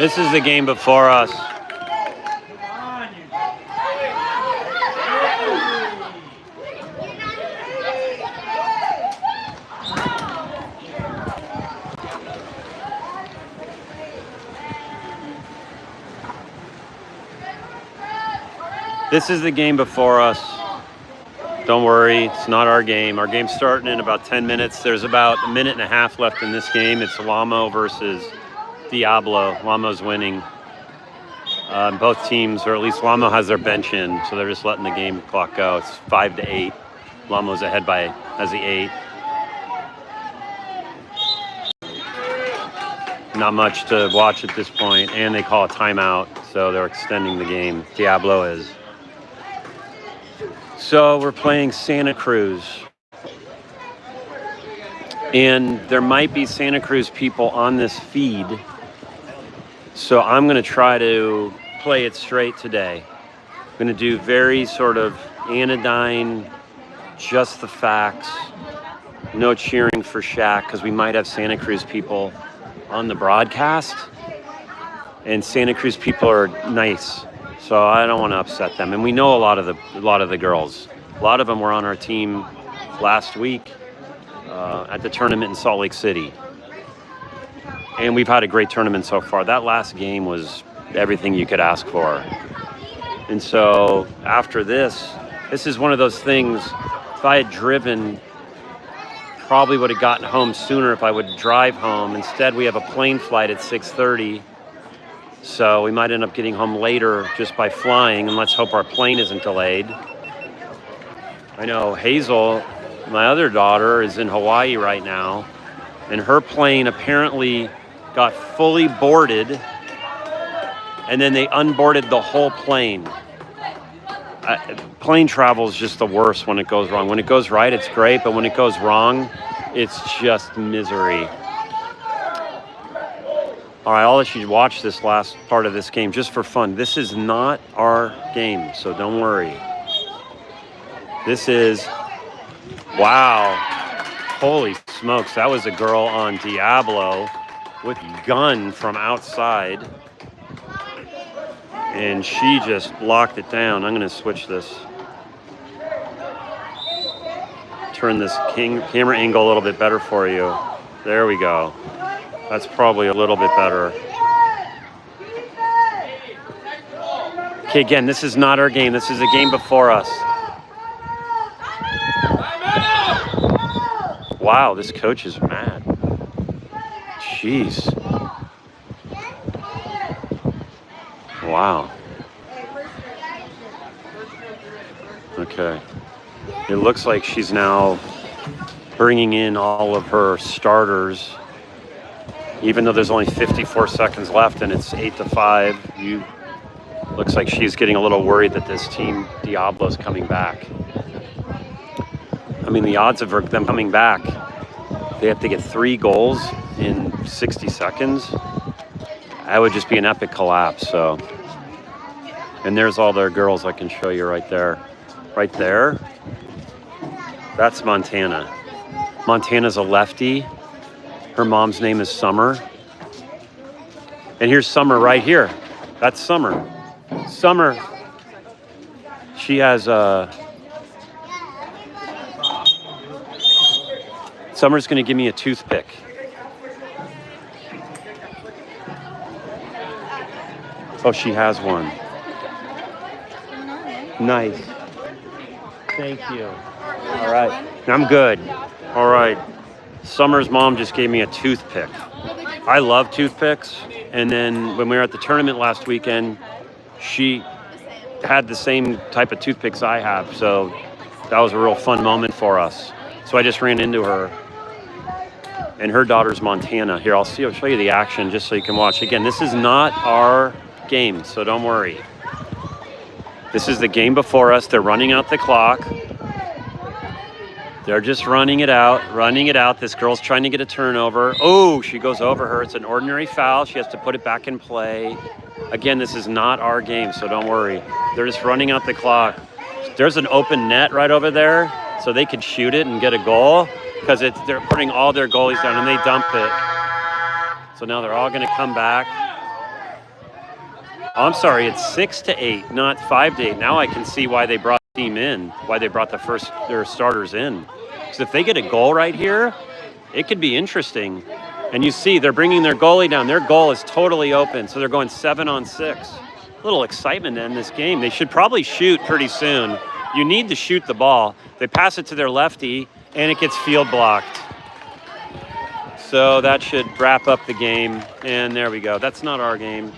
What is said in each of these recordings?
This is the game before us. This is the game before us. Don't worry, it's not our game. Our game's starting in about 10 minutes. There's about a minute and a half left in this game. It's Lamo versus Diablo. Lamo's winning. Both teams, or at least Lamo has their bench in, so they're just letting the game clock go. It's 5-8. Lamo's ahead has the 8. Not much to watch at this point, and they call a timeout, so they're extending the game. Diablo is. So we're playing Santa Cruz. And there might be Santa Cruz people on this feed. So I'm going to try to play it straight today. I'm going to do very sort of anodyne, just the facts. No cheering for SHAQ because we might have Santa Cruz people on the broadcast. And Santa Cruz people are nice. So I don't want to upset them. And we know a lot of the girls. A lot of them were on our team last week at the tournament in Salt Lake City. And we've had a great tournament so far. That last game was everything you could ask for. And so after this is one of those things, if I had driven, probably would have gotten home sooner if I would drive home. Instead, we have a plane flight at 6:30. So we might end up getting home later just by flying, and let's hope our plane isn't delayed. I know Hazel, my other daughter, is in Hawaii right now, and her plane apparently got fully boarded, and then they unboarded the whole plane. Plane travel is just the worst when it goes wrong. When it goes right, it's great, but when it goes wrong, it's just misery. All right, I'll let you watch this last part of this game just for fun. This is not our game, so don't worry. This is, wow, holy smokes, that was a girl on Diablo with gun from outside. And she just locked it down. I'm gonna switch this. Turn this camera angle a little bit better for you. There we go. That's probably a little bit better. Okay, again, this is not our game. This is a game before us. Wow, this coach is mad. Jeez. Wow. Okay. It looks like she's now bringing in all of her starters. Even though there's only 54 seconds left and it's 8-5, looks like she's getting a little worried that this team, Diablo's coming back. I mean, the odds of them coming back, they have to get 3 goals in 60 seconds. That would just be an epic collapse, so. And there's all their girls I can show you right there. Right there, that's Montana. Montana's a lefty. Her mom's name is Summer. And here's Summer right here. That's Summer. Summer. She has Summer's gonna give me a toothpick. Oh, she has one. Nice. Thank you. All right. I'm good. All right. Summer's mom just gave me a toothpick. I love toothpicks. And then when we were at the tournament last weekend, she had the same type of toothpicks I have. So that was a real fun moment for us. So I just ran into her. And her daughter's Montana. Here, I'll show you the action just so you can watch. Again, this is not our game, so don't worry. This is the game before us. They're running out the clock. They're just running it out. This girl's trying to get a turnover. Oh, she goes over her. It's an ordinary foul. She has to put it back in play. Again, this is not our game, so don't worry. They're just running out the clock. There's an open net right over there, so they could shoot it and get a goal because they're putting all their goalies down and they dump it. So now they're all going to come back. Oh, I'm sorry, it's 6-8, not 5-8. Now I can see why they brought the team in, why they brought their starters in. Because if they get a goal right here, it could be interesting. And you see, they're bringing their goalie down. Their goal is totally open, so they're going 7-on-6. A little excitement to end this game. They should probably shoot pretty soon. You need to shoot the ball. They pass it to their lefty, and it gets field blocked. So that should wrap up the game. And there we go. That's not our game.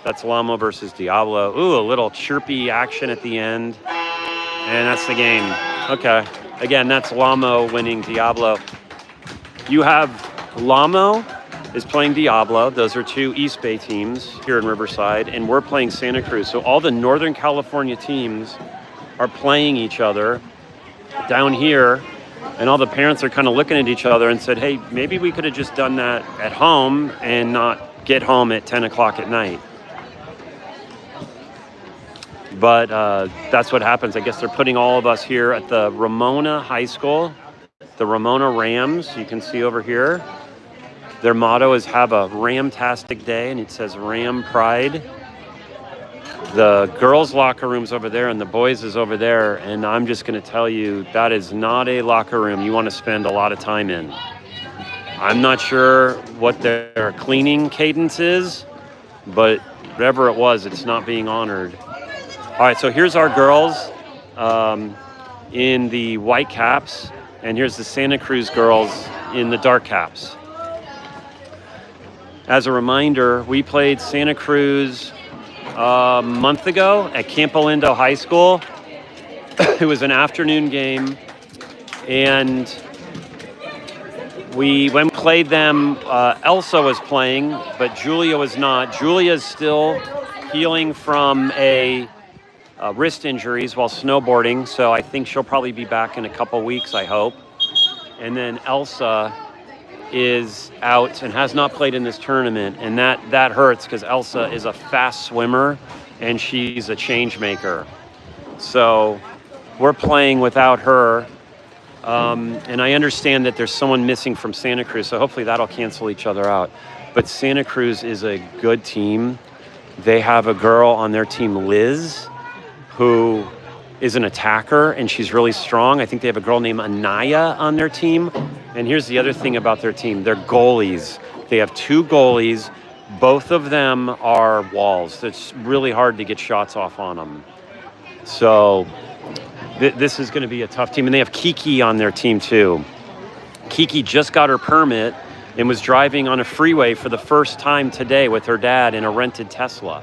That's Lamo versus Diablo. Ooh, a little chirpy action at the end. And that's the game. Okay. Again, that's Lamo winning Diablo. You have Lamo is playing Diablo. Those are two East Bay teams here in Riverside. And we're playing Santa Cruz. So all the Northern California teams are playing each other down here. And all the parents are kind of looking at each other and said, hey, maybe we could have just done that at home and not get home at 10 o'clock at night. But that's what happens. I guess they're putting all of us here at the Ramona High School, the Ramona Rams, you can see over here. Their motto is have a Ramtastic day, and it says Ram Pride. The girls' locker room's over there, and the boys' is over there, and I'm just going to tell you, that is not a locker room you want to spend a lot of time in. I'm not sure what their cleaning cadence is, but whatever it was, it's not being honored. All right, so here's our girls in the white caps, and here's the Santa Cruz girls in the dark caps. As a reminder, we played Santa Cruz a month ago at Campo Lindo High School. It was an afternoon game, and when we played them, Elsa was playing, but Julia was not. Julia's still healing from a wrist injuries while snowboarding, so I think she'll probably be back in a couple weeks, I hope. And then Elsa is out and has not played in this tournament, and that hurts because Elsa is a fast swimmer and she's a change maker. So we're playing without her, and I understand that there's someone missing from Santa Cruz, so hopefully that'll cancel each other out. But Santa Cruz is a good team. They have a girl on their team, Liz, who is an attacker, and she's really strong. I think they have a girl named Anaya on their team. And here's the other thing about their team. They're goalies. They have two goalies. Both of them are walls. It's really hard to get shots off on them. So this is going to be a tough team. And they have Kiki on their team too. Kiki just got her permit and was driving on a freeway for the first time today with her dad in a rented Tesla.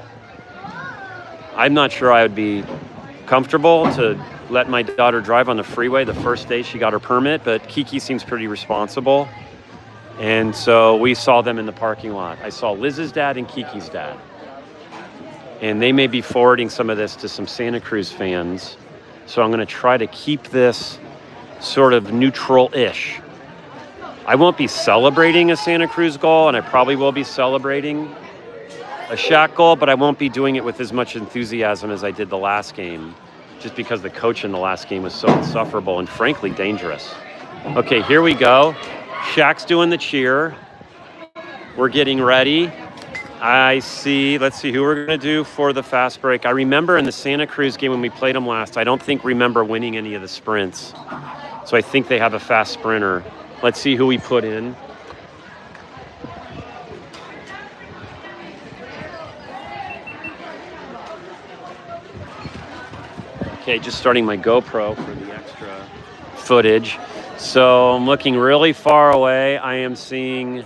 I'm not sure I would be comfortable to let my daughter drive on the freeway the first day she got her permit, but Kiki seems pretty responsible. And so we saw them in the parking lot. I saw Liz's dad and Kiki's dad. And they may be forwarding some of this to some Santa Cruz fans. So I'm going to try to keep this sort of neutral-ish. I won't be celebrating a Santa Cruz goal, and I probably will be celebrating a SHAQ goal, but I won't be doing it with as much enthusiasm as I did the last game, just because the coach in the last game was so insufferable and frankly dangerous. Okay, here we go. SHAQ's doing the cheer. We're getting ready. Let's see who we're going to do for the fast break. I remember in the Santa Cruz game when we played them last, I don't remember winning any of the sprints. So I think they have a fast sprinter. Let's see who we put in. Okay, just starting my GoPro for the extra footage. So I'm looking really far away. I am seeing,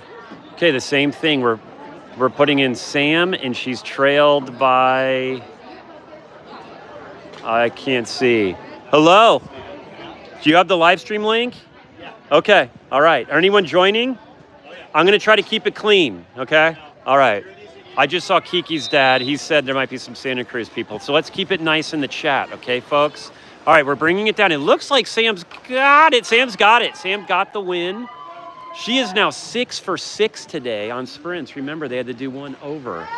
okay, the same thing. We're putting in Sam, and she's trailed by, I can't see. Hello? Do you have the live stream link? Yeah. Okay, all right. Are anyone joining? Oh, yeah. I'm going to try to keep it clean, okay? All right. I just saw Kiki's dad. He said there might be some Santa Cruz people. So let's keep it nice in the chat, okay, folks? All right, we're bringing it down. It looks like Sam's got it. Sam's got it. Sam got the win. She is now 6 for 6 today on sprints. Remember, they had to do one over.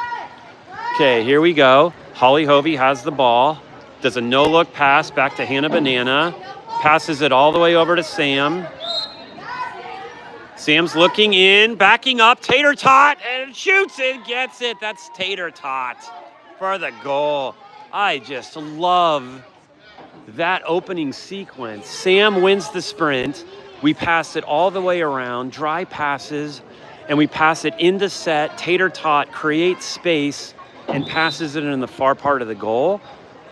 Okay, here we go. Holly Hovey has the ball. Does a no-look pass back to Hannah Banana. Passes it all the way over to Sam. Sam's looking in, backing up, tater tot, and shoots it, gets it. That's tater tot. for the goal. I just love that opening sequence. Sam wins the sprint. We pass it all the way around, dry passes, and we pass it into set. Tater Tot creates space and passes it in the far part of the goal.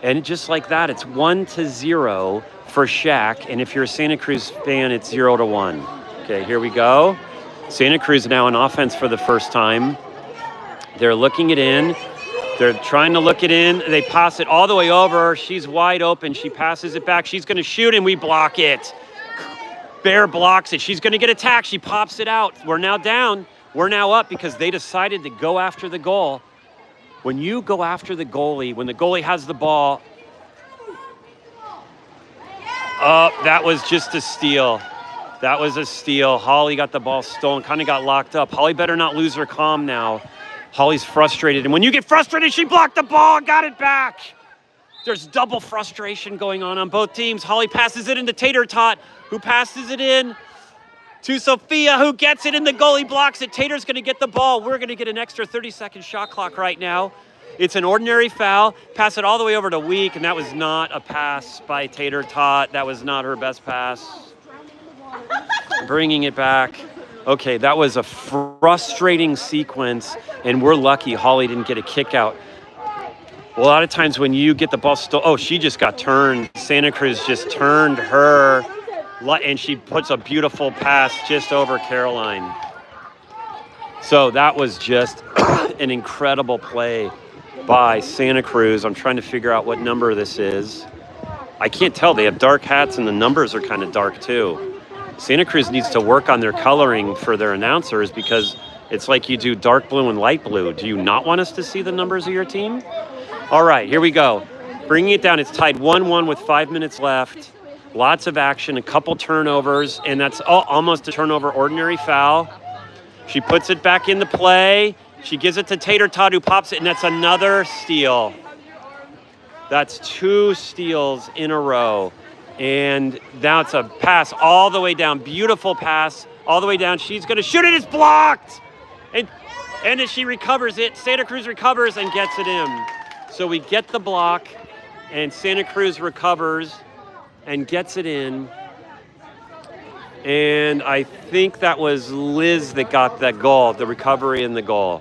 And just like that, it's 1-0 for SHAQ. And if you're a Santa Cruz fan, it's 0-1. Okay, here we go. Santa Cruz now on offense for the first time. They're looking it in. They're trying to look it in. They pass it all the way over. She's wide open. She passes it back. She's going to shoot, and we block it. Bear blocks it. She's going to get attacked. She pops it out. We're now down. We're now up because they decided to go after the goal. When you go after the goalie, when the goalie has the ball, that was just a steal. That was a steal. Holly got the ball stolen, kind of got locked up. Holly better not lose her calm now. Holly's frustrated, and when you get frustrated, she blocked the ball, got it back. There's double frustration going on both teams. Holly passes it into Tater Tot, who passes it in to Sophia, who gets it, and the goalie blocks it. Tater's going to get the ball. We're going to get an extra 30-second shot clock right now. It's an ordinary foul. Pass it all the way over to Week, and that was not a pass by Tater Tot. That was not her best pass. Bringing it back. Okay, that was a frustrating sequence, and we're lucky Holly didn't get a kick out. A lot of times when you get the ball she just got turned. Santa Cruz just turned her, and she puts a beautiful pass just over Caroline. So that was just an incredible play by Santa Cruz. I'm trying to figure out what number this is. I can't tell. They have dark hats, and the numbers are kind of dark too. Santa Cruz needs to work on their coloring for their announcers because it's like you do dark blue and light blue. Do you not want us to see the numbers of your team? All right, here we go. Bringing it down. It's tied 1-1 with 5 minutes left. Lots of action, a couple turnovers, and that's almost a turnover, ordinary foul. She puts it back into play. She gives it to Tater Tot, who pops it, and that's another steal. That's 2 steals in a row. And now it's a pass all the way down. Beautiful pass all the way down. She's going to shoot it. It's blocked. And as she recovers it, Santa Cruz recovers and gets it in. So we get the block, and Santa Cruz recovers and gets it in. And I think that was Liz that got that goal, the recovery and the goal.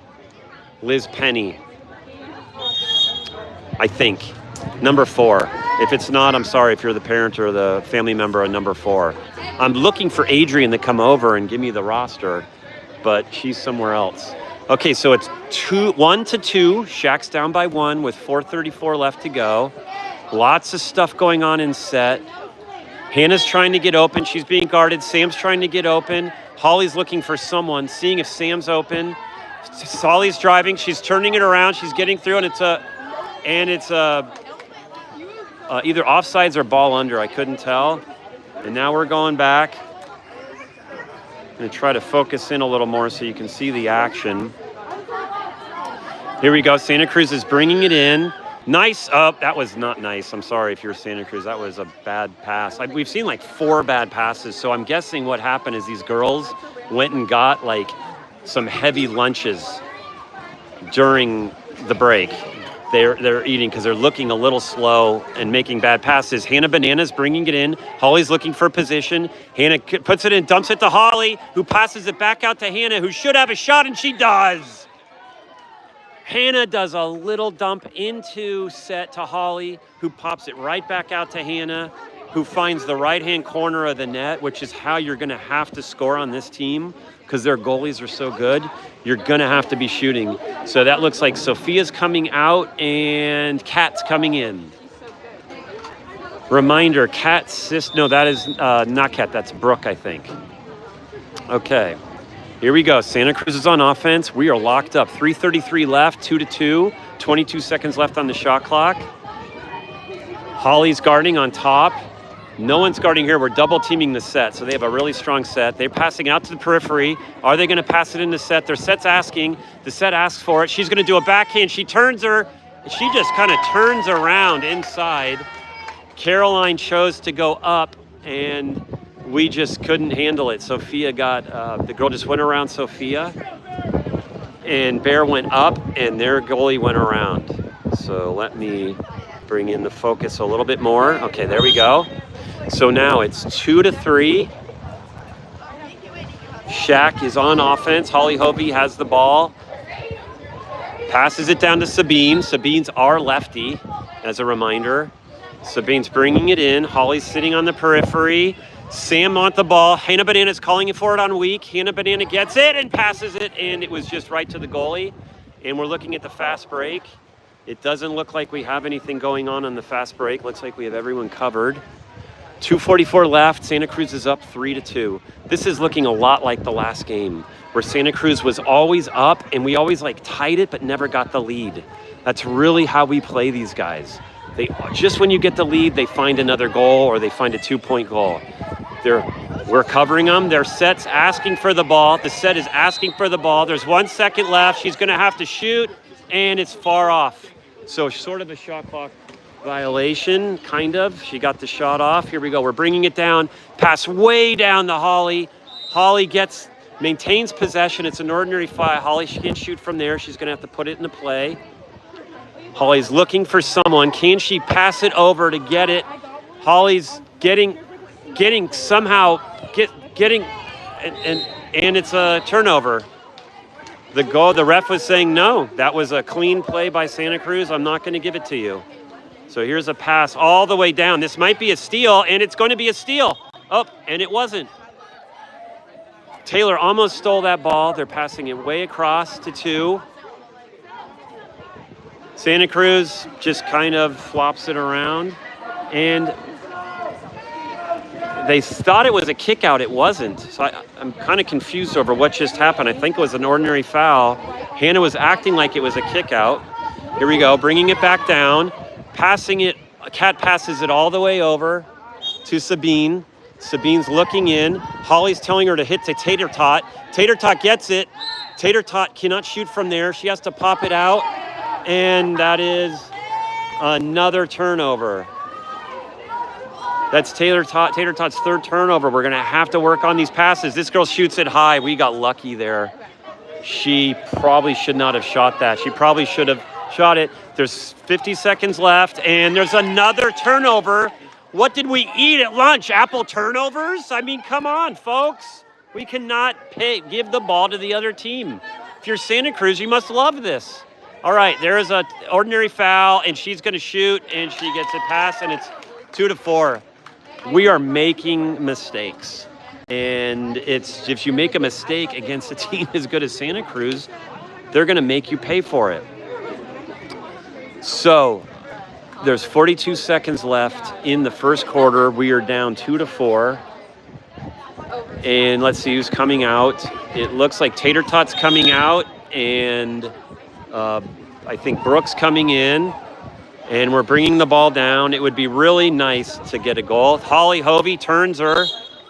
Liz Penny, I think. Number 4. If it's not, I'm sorry if you're the parent or the family member of number 4. I'm looking for Adrian to come over and give me the roster, but she's somewhere else. Okay, so it's 1-2. SHAQ's down by 1 with 4:34 left to go. Lots of stuff going on in set. Hannah's trying to get open. She's being guarded. Sam's trying to get open. Holly's looking for someone, seeing if Sam's open. Holly's driving. She's turning it around. She's getting through, and it's either offsides or ball under. I couldn't tell. And now we're going back. I'm going to try to focus in a little more so you can see the action. Here we go. Santa Cruz is bringing it in. Nice. That was not nice. I'm sorry if you're Santa Cruz. That was a bad pass. We've seen like 4 bad passes. So I'm guessing what happened is these girls went and got like some heavy lunches during the break. They're eating because they're looking a little slow and making bad passes. Hannah Banana's bringing it in. Holly's looking for position. Hannah puts it in, dumps it to Holly, who passes it back out to Hannah, who should have a shot, and she does. Hannah does a little dump into set to Holly, who pops it right back out to Hannah, who finds the right-hand corner of the net, which is how you're going to have to score on this team because their goalies are so good. You're going to have to be shooting. So that looks like Sophia's coming out and Kat's coming in. Reminder, Kat's sister. No, that is not Kat. That's Brooke, I think. Okay. Here we go. Santa Cruz is on offense. We are locked up. 3:33 left, 2-2. 22 seconds left on the shot clock. Holly's guarding on top. No one's guarding here. We're double teaming the set, so they have a really strong set. They're passing out to the periphery. Are they going to pass it in the set? Their set's asking. The set asks for it. She's going to do a backhand. She turns her. She just kind of turns around inside. Caroline chose to go up, and we just couldn't handle it. Sophia got, the girl just went around Sophia, and Bear went up, and their goalie went around. So let me bring in the focus a little bit more. Okay, there we go. So now it's 2-3. SHAQ is on offense. Holly Hovey has the ball. Passes it down to Sabine. Sabine's our lefty, as a reminder. Sabine's bringing it in. Holly's sitting on the periphery. Sam wants the ball. Hannah Banana's calling it for it on weak. Hannah Banana gets it and passes it, and it was just right to the goalie. And we're looking at the fast break. It doesn't look like we have anything going on the fast break. Looks like we have everyone covered. 2:44 left. Santa Cruz is up 3-2. This is looking a lot like the last game, where Santa Cruz was always up and we always tied it but never got the lead. That's really how we play these guys. They just when you get the lead, they find another goal or they find a 2-point goal. We're covering them. Their set's asking for the ball. The set is asking for the ball. There's 1 second left. She's going to have to shoot, and it's far off. So sort of a shot clock violation, kind of. She got the shot off. Here we go. We're bringing it down. Pass way down to Holly. Holly maintains possession. It's an ordinary foul. Holly, she can't shoot from there. She's going to have to put it into play. Holly's looking for someone. Can she pass it over to get it? Holly's getting and it's a turnover. The ref was saying no. That was a clean play by Santa Cruz. I'm not going to give it to you. So here's a pass all the way down. This might be a steal, and it's going to be a steal. Oh, and it wasn't. Taylor almost stole that ball. They're passing it way across to 2. Santa Cruz just kind of flops it around, and they thought it was a kick out. It wasn't. So I'm kind of confused over what just happened. I think it was an ordinary foul. Hannah was acting like it was a kick out. Here we go, bringing it back down. Passing it, Kat passes it all the way over to Sabine. Sabine's looking in. Holly's telling her to hit to Tater Tot. Tater Tot gets it. Tater Tot cannot shoot from there. She has to pop it out. And that is another turnover. That's Tater Tot's 3rd turnover. We're going to have to work on these passes. This girl shoots it high. We got lucky there. She probably should not have shot that. She probably should have shot it. There's 50 seconds left, and there's another turnover. What did we eat at lunch? Apple turnovers? I mean, come on, folks. We cannot give the ball to the other team. If you're Santa Cruz, you must love this. All right, there is an ordinary foul, and she's going to shoot, and she gets it past, and it's 2-4. We are making mistakes. And if you make a mistake against a team as good as Santa Cruz, they're going to make you pay for it. So there's 42 seconds left in the first quarter. We are down 2-4. And let's see who's coming out. It looks like Tater Tot's coming out, and I think Brooke's coming in. And we're bringing the ball down. It would be really nice to get a goal. Holly Hovey turns her.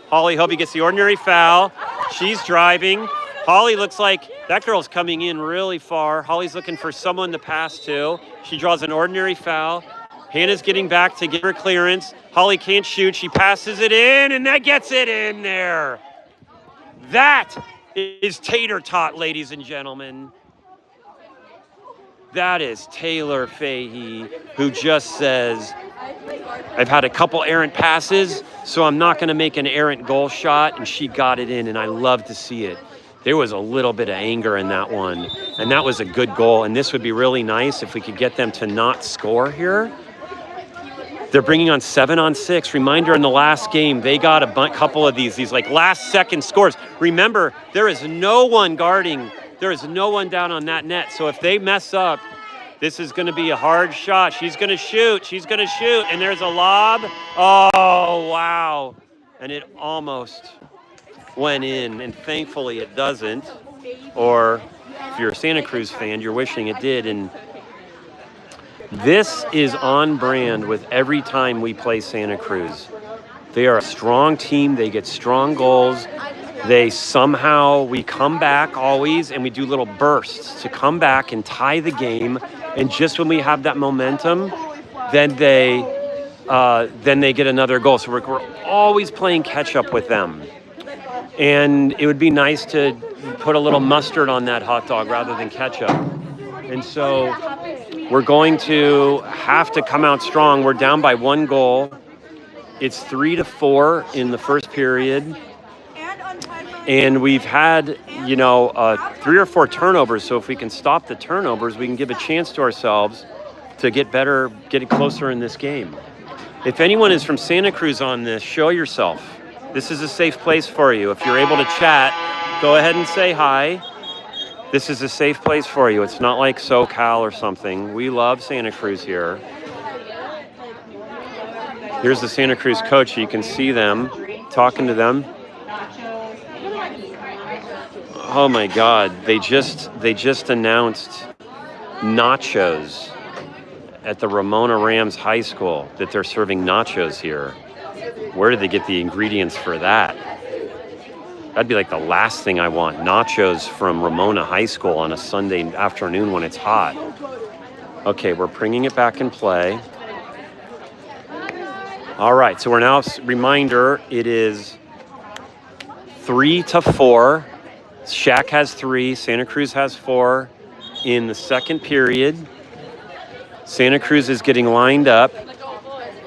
Holly Hovey gets the ordinary foul. She's driving. Holly looks like that girl's coming in really far. Holly's looking for someone to pass to. She draws an ordinary foul. Hannah's getting back to give her clearance. Holly can't shoot. She passes it in, and that gets it in there. That is Tater Tot, ladies and gentlemen. That is Taylor Fahey, who just says, I've had a couple errant passes, so I'm not going to make an errant goal shot, and she got it in, and I love to see it. There was a little bit of anger in that one, and that was a good goal, and this would be really nice if we could get them to not score here. They're bringing on 7-on-6. Reminder, in the last game, they got a couple of these last-second scores. Remember, there is no one guarding. There is no one down on that net. So if they mess up, this is going to be a hard shot. She's going to shoot. She's going to shoot. And there's a lob. Oh, wow. And it almost went in. And thankfully it doesn't. Or if you're a Santa Cruz fan, you're wishing it did. And this is on brand with every time we play Santa Cruz. They are a strong team. They get strong goals. We come back always, and we do little bursts to come back and tie the game. And just when we have that momentum, then they get another goal. So we're always playing catch up with them. And it would be nice to put a little mustard on that hot dog rather than ketchup. And so We're going to have to come out strong. We're down by 1 goal. It's 3-4 in the first period. And we've had, 3 or 4 turnovers. So if we can stop the turnovers, we can give a chance to ourselves to get better, get closer in this game. If anyone is from Santa Cruz on this, show yourself. This is a safe place for you. If you're able to chat, go ahead and say hi. This is a safe place for you. It's not like SoCal or something. We love Santa Cruz here. Here's the Santa Cruz coach. You can see them talking to them. Oh my God! They just announced nachos at the Ramona Rams High School, that they're serving nachos here. Where did they get the ingredients for that? That'd be like the last thing I want. Nachos from Ramona High School on a Sunday afternoon when it's hot. Okay, we're bringing it back in play. All right, so we're now, reminder, it is 3-4. SHAQ has 3, Santa Cruz has 4 in the second period. Santa Cruz is getting lined up.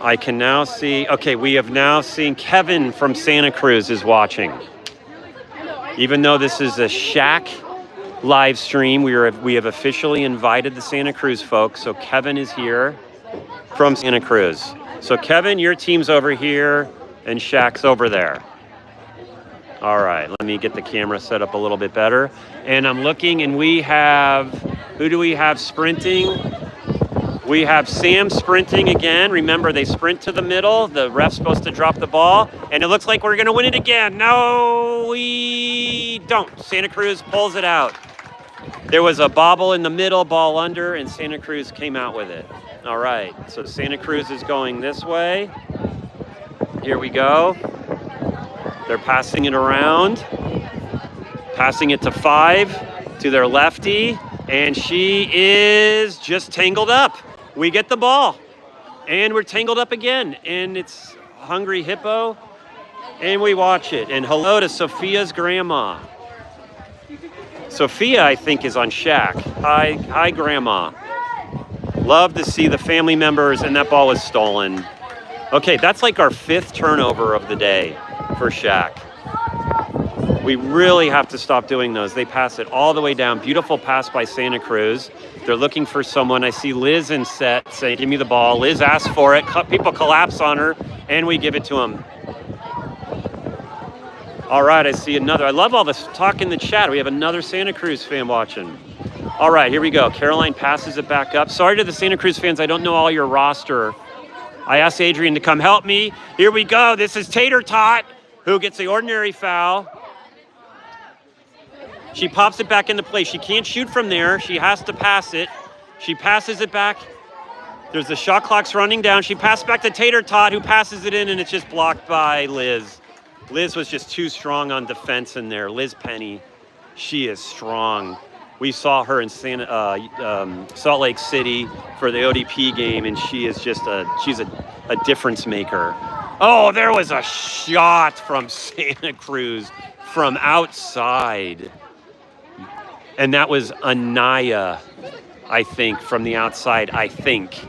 I can now see, okay, we have now seen Kevin from Santa Cruz is watching. Even though this is a SHAQ live stream, we have officially invited the Santa Cruz folks. So Kevin is here from Santa Cruz. So Kevin, your team's over here and SHAQ's over there. All right, let me get the camera set up a little bit better. And I'm looking, and we have, who do we have sprinting? We have Sam sprinting again. Remember, they sprint to the middle. The ref's supposed to drop the ball. And it looks like we're going to win it again. No, we don't. Santa Cruz pulls it out. There was a bobble in the middle, ball under, and Santa Cruz came out with it. All right, so Santa Cruz is going this way. Here we go. They're passing it around. Passing it to 5, to their lefty. And she is just tangled up. We get the ball, and we're tangled up again, and it's Hungry Hippo, and we watch it. And hello to Sophia's grandma. Sophia, I think, is on SHAQ. Hi, Grandma. Love to see the family members, and that ball was stolen. Okay, that's like our 5th turnover of the day for SHAQ. We really have to stop doing those. They pass it all the way down. Beautiful pass by Santa Cruz. They're looking for someone. I see Liz in set saying, give me the ball. Liz asks for it. People collapse on her, and we give it to them. All right, I see another. I love all this talk in the chat. We have another Santa Cruz fan watching. All right, here we go. Caroline passes it back up. Sorry to the Santa Cruz fans. I don't know all your roster. I asked Adrian to come help me. Here we go. This is Tater Tot, who gets the ordinary foul. She pops it back into play. She can't shoot from there. She has to pass it. She passes it back. There's the shot clock's running down. She passed back to Tater Tot, who passes it in, and it's just blocked by Liz. Liz was just too strong on defense in there. Liz Penny, she is strong. We saw her in Salt Lake City for the ODP game, and she is just she's a difference maker. Oh, there was a shot from Santa Cruz from outside. And that was Anaya, I think, from the outside, I think.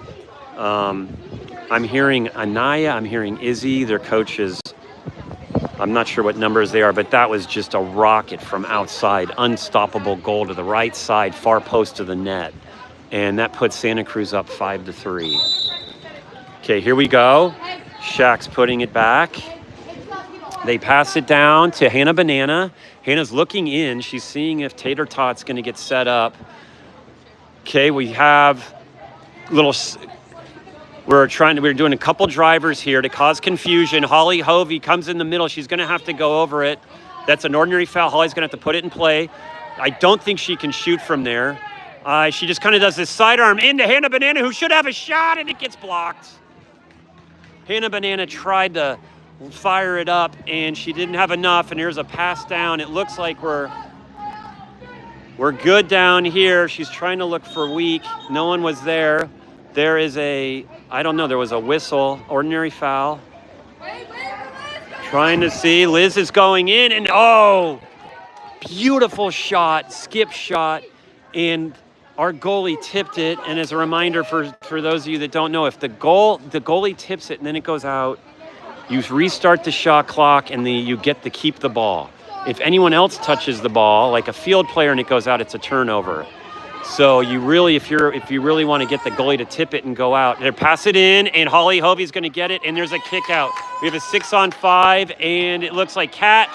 I'm hearing Anaya, I'm hearing Izzy, their coaches. I'm not sure what numbers they are, but that was just a rocket from outside. Unstoppable goal to the right side, far post to the net. And that puts Santa Cruz up 5-3. Okay, here we go. SHAQ's putting it back. They pass it down to Hannah Banana. Hannah's looking in. She's seeing if Tater Tot's going to get set up. Okay, we have we're doing a couple drivers here to cause confusion. Holly Hovey comes in the middle. She's going to have to go over it. That's an ordinary foul. Holly's going to have to put it in play. I don't think she can shoot from there. She just kind of does this sidearm into Hannah Banana, who should have a shot, and it gets blocked. Hannah Banana tried to fire it up, and she didn't have enough, and here's a pass down. It looks like we're good down here. She's trying to look for weak. No one was there. There is I don't know, there was a whistle, ordinary foul. Trying to see, Liz is going in, and beautiful shot, skip shot, and our goalie tipped it. And as a reminder for those of you that don't know, if the goalie tips it and then it goes out, you restart the shot clock and you get to keep the ball. If anyone else touches the ball, like a field player, and it goes out, it's a turnover. So you really, if you really want to get the goalie to tip it and go out, they pass it in, and Holly Hovey's going to get it, and there's a kick out. We have a 6-on-5, and it looks like Kat.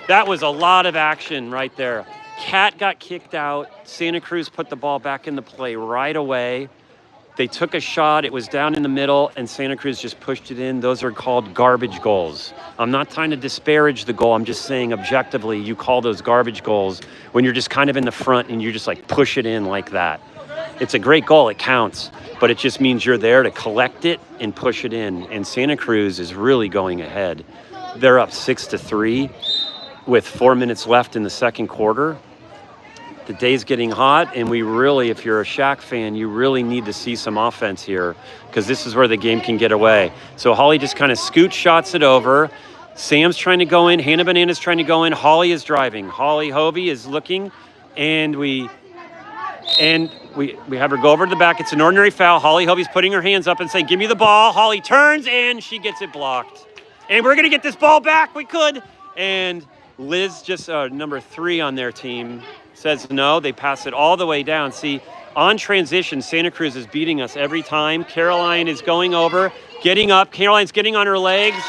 That was a lot of action right there. Kat got kicked out. Santa Cruz put the ball back into play right away. They took a shot. It was down in the middle, and Santa Cruz just pushed it in. Those are called garbage goals. I'm not trying to disparage the goal. I'm just saying objectively, you call those garbage goals when you're just kind of in the front and you just like push it in like that. It's a great goal. It counts, but it just means you're there to collect it and push it in. And Santa Cruz is really going ahead. They're up 6-3 with 4 minutes left in the second quarter. The day's getting hot, and we really, if you're a SHAQ fan, you really need to see some offense here because this is where the game can get away. So Holly just kind of scoot shots it over. Sam's trying to go in. Hannah Banana's trying to go in. Holly is driving. Holly Hovey is looking, and we have her go over to the back. It's an ordinary foul. Holly Hovey's putting her hands up and saying, "Give me the ball." Holly turns, and she gets it blocked. And we're going to get this ball back. We could. And Liz, just number 3 on their team, says no. They pass it all the way down. See, on transition, Santa Cruz is beating us every time. Caroline is going over, getting up. Caroline's getting on her legs,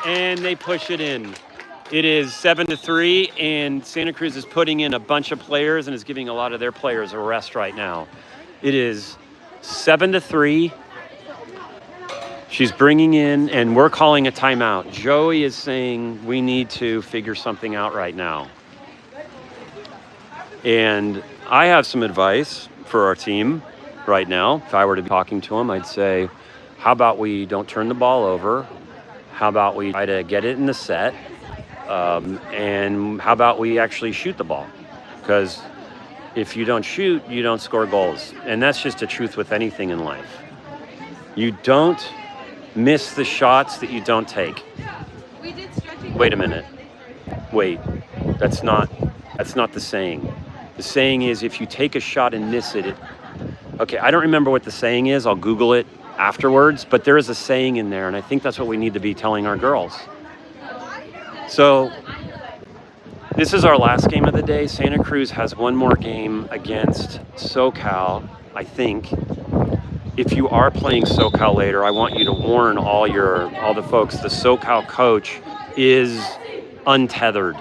and they push it in. It is 7-3, and Santa Cruz is putting in a bunch of players and is giving a lot of their players a rest right now. It is 7-3. She's bringing in, and we're calling a timeout. Joey is saying we need to figure something out right now. And I have some advice for our team right now. If I were to be talking to them, I'd say, how about we don't turn the ball over? How about we try to get it in the set? And how about we actually shoot the ball? Because if you don't shoot, you don't score goals. And that's just the truth with anything in life. You don't miss the shots that you don't take. Wait a minute. Wait, that's not the saying. The saying is if you take a shot and miss it, okay, I don't remember what the saying is. I'll Google it afterwards, but there is a saying in there, and I think that's what we need to be telling our girls. So this is our last game of the day. Santa Cruz has one more game against SoCal, I think. If you are playing SoCal later, I want you to warn all the folks. The SoCal coach is untethered.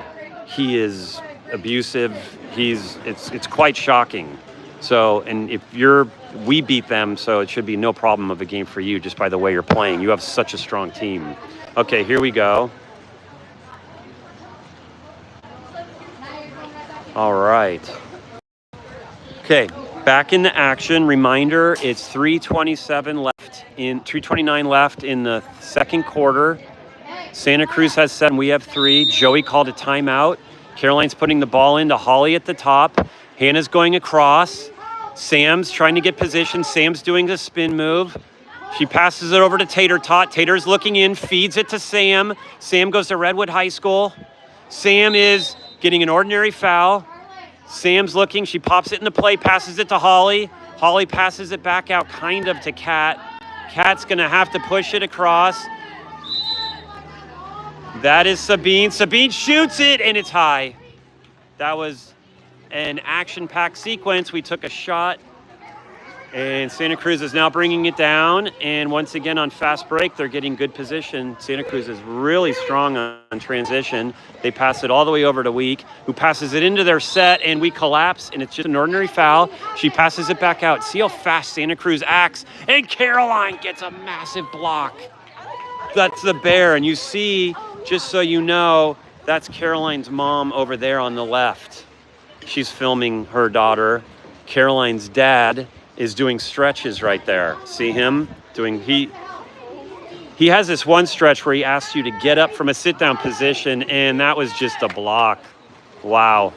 He is abusive. It's quite shocking. So, and we beat them, so it should be no problem of a game for you just by the way you're playing. You have such a strong team. Okay, here we go. All right. Okay, back into action. Reminder, it's 3:29 left in the second quarter. Santa Cruz has 7, we have 3. Joey called a timeout. Caroline's putting the ball into Holly at the top. Hannah's going across. Sam's trying to get position. Sam's doing a spin move. She passes it over to Tater Tot. Tater's looking in, feeds it to Sam. Sam goes to Redwood High School. Sam is getting an ordinary foul. Sam's looking. She pops it into play, passes it to Holly. Holly passes it back out kind of to Kat. Kat's going to have to push it across. That is Sabine. Sabine shoots it, and it's high. That was an action-packed sequence. We took a shot, and Santa Cruz is now bringing it down. And once again, on fast break, they're getting good position. Santa Cruz is really strong on transition. They pass it all the way over to Week, who passes it into their set, and we collapse, and it's just an ordinary foul. She passes it back out. See how fast Santa Cruz acts, and Caroline gets a massive block. That's the bear, and you see, just so you know, that's Caroline's mom over there on the left. She's filming her daughter. Caroline's dad is doing stretches right there. See him doing, he has this one stretch where he asks you to get up from a sit-down position, and that was just a block. Wow.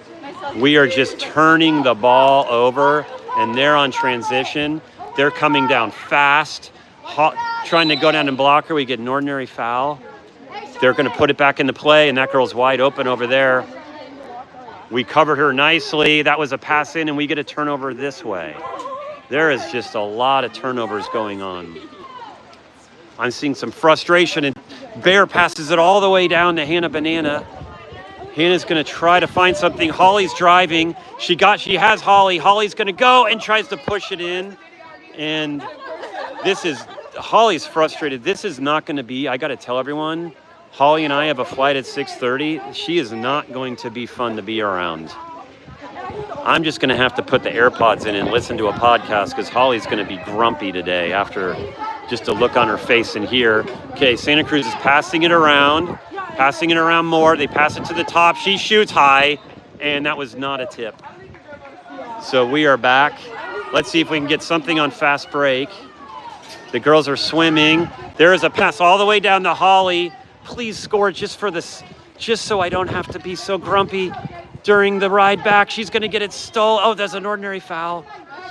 We are just turning the ball over, and they're on transition. They're coming down fast, trying to go down and block her. We get an ordinary foul. They're going to put it back into play, and that girl's wide open over there. We covered her nicely. That was a pass in, and we get a turnover this way. There is just a lot of turnovers going on. I'm seeing some frustration, and Bear passes it all the way down to Hannah Banana. Hannah's going to try to find something. Holly's driving. She has Holly. Holly's going to go and tries to push it in. And Holly's frustrated. This is not going to be, I got to tell everyone, Holly and I have a flight at 6:30. She is not going to be fun to be around. I'm just going to have to put the AirPods in and listen to a podcast because Holly's going to be grumpy today after just a look on her face and here. Okay, Santa Cruz is passing it around more. They pass it to the top. She shoots high, and that was not a tip. So we are back. Let's see if we can get something on fast break. The girls are swimming. There is a pass all the way down to Holly. Please score just so I don't have to be so grumpy during the ride back. She's going to get it stolen. Oh, there's an ordinary foul.